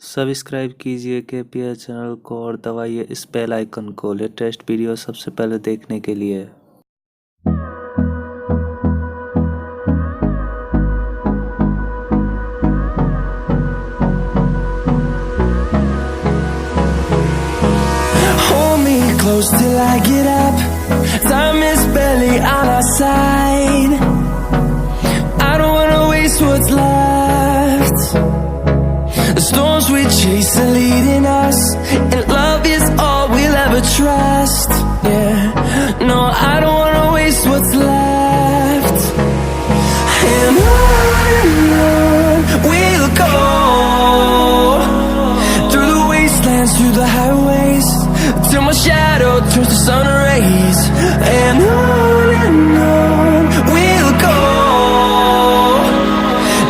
Subscribe कीजिए KPA channel को और दबाइए इस बेल आइकन को लेटेस्ट वीडियो सबसे पहले देखने के लिए। Hold me close till I get up. Time is barely on our side. I don't wanna waste what's left. The storms we chase are leading us, and love is all we'll ever trust. Yeah, no, I don't wanna waste what's left. And on we'll go, through the wastelands, through the highways, till my shadow turns to sun rays. And on we'll go,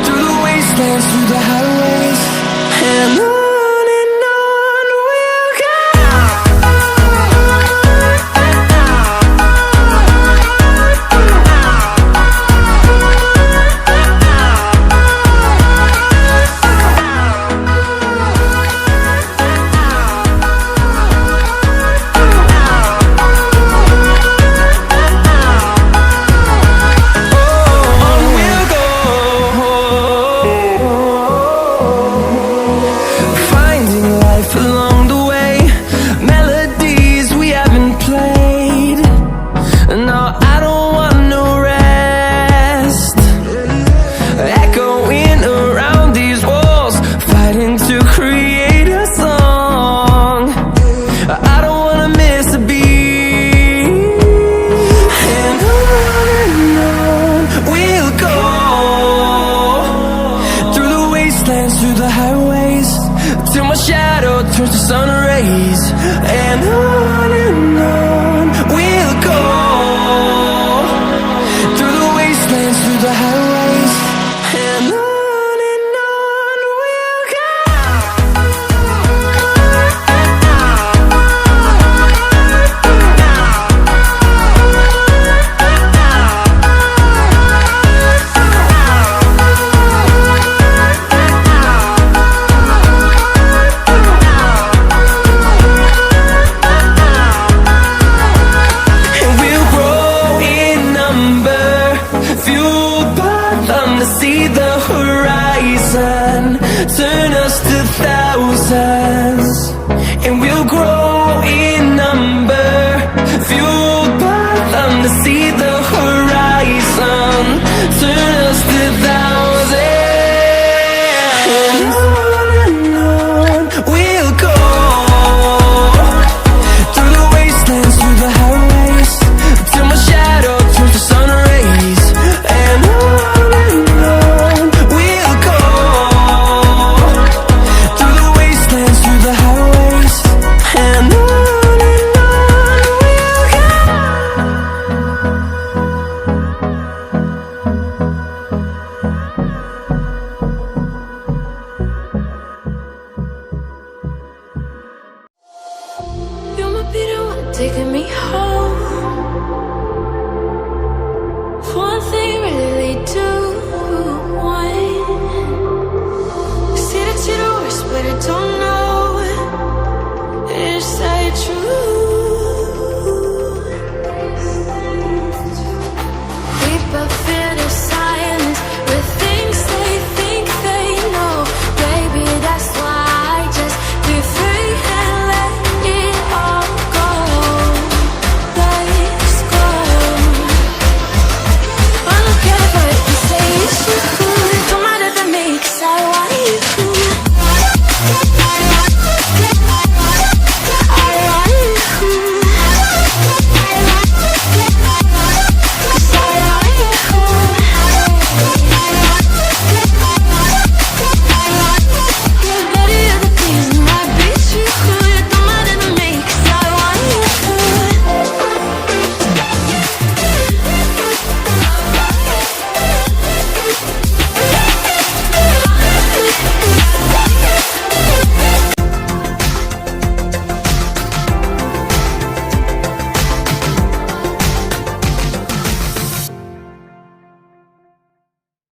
through the wastelands, through the highways, and on we'll go. Through the highways, till my shadow turns to sun rays. And on we'll go, through the wastelands, through the highways, and on we'll go. See the horizon, turn us to thousands, and we'll grow in number, fueled by them to see the horizon, turn us to thousands, and on we'll go, through the wastelands, through the highways, till my shadow turns to sun rays. And taking me home.